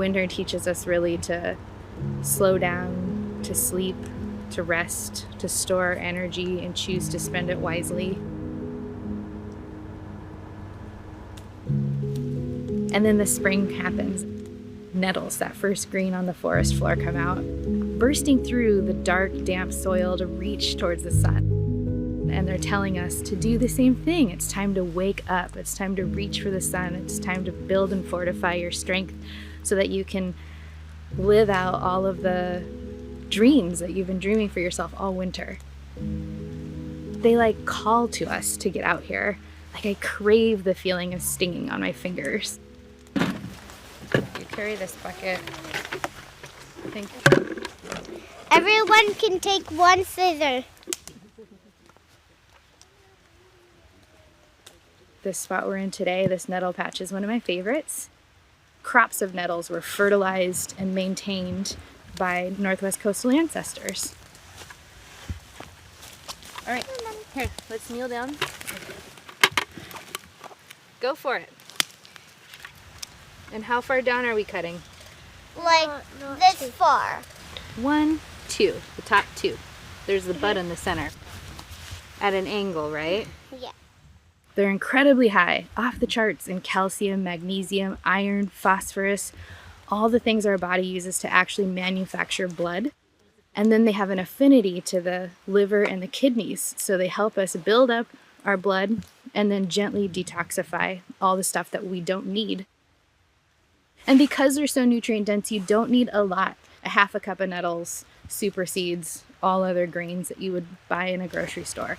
Winter teaches us really to slow down, to sleep, to rest, to store energy and choose to spend it wisely. And then the spring happens. Nettles, that first green on the forest floor, come out, bursting through the dark, damp soil to reach towards the sun. And they're telling us to do the same thing. It's time to wake up. It's time to reach for the sun. It's time to build and fortify your strength so that you can live out all of the dreams that you've been dreaming for yourself all winter. They like call to us to get out here. Like I crave the feeling of stinging on my fingers. You carry this bucket. Thank you. Everyone can take one scissor. This spot we're in today, this nettle patch, is one of my favorites. Crops of nettles were fertilized and maintained by Northwest coastal ancestors. All right, here, let's kneel down. Go for it. And how far down are we cutting? Like this far. 1, 2, the top 2. There's the bud in the center. At an angle, right? Yeah. They're incredibly high, off the charts in calcium, magnesium, iron, phosphorus, all the things our body uses to actually manufacture blood. And then they have an affinity to the liver and the kidneys, so they help us build up our blood and then gently detoxify all the stuff that we don't need. And because they're so nutrient dense, you don't need a lot. A half a cup of nettles supersedes all other grains that you would buy in a grocery store.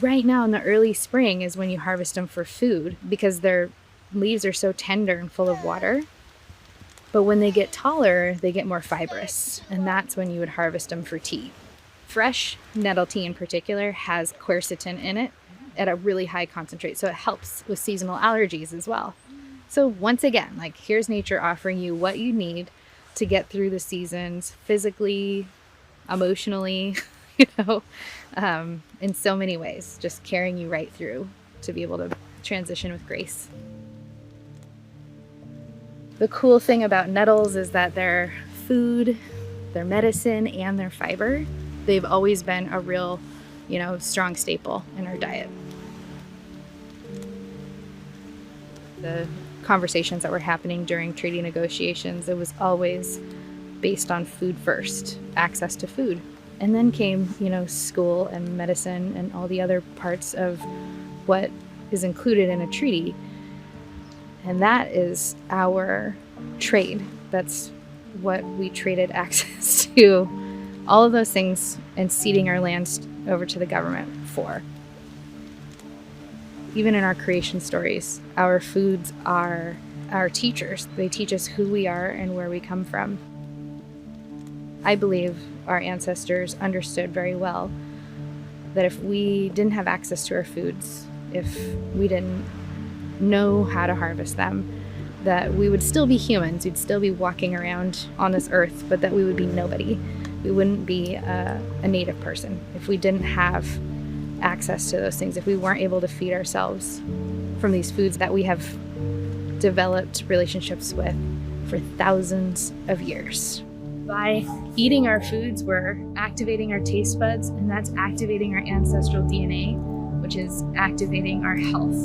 Right now in the early spring is when you harvest them for food because their leaves are so tender and full of water. But when they get taller, they get more fibrous, and that's when you would harvest them for tea. Fresh nettle tea in particular has quercetin in it at a really high concentrate, so it helps with seasonal allergies as well. So once again, like here's nature offering you what you need to get through the seasons physically, emotionally, in so many ways, just carrying you right through to be able to transition with grace. The cool thing about nettles is that they're food, they're medicine, and they're fiber. They've always been a real, strong staple in our diet. The conversations that were happening during treaty negotiations, it was always based on food first, access to food. And then came, school and medicine and all the other parts of what is included in a treaty. And that is our trade. That's what we traded access to. All of those things and ceding our lands over to the government for. Even in our creation stories, our foods are our teachers. They teach us who we are and where we come from. I believe our ancestors understood very well that if we didn't have access to our foods, if we didn't know how to harvest them, that we would still be humans, we'd still be walking around on this earth, but that we would be nobody. We wouldn't be a native person if we didn't have access to those things, if we weren't able to feed ourselves from these foods that we have developed relationships with for thousands of years. By eating our foods, we're activating our taste buds, and that's activating our ancestral DNA, which is activating our health.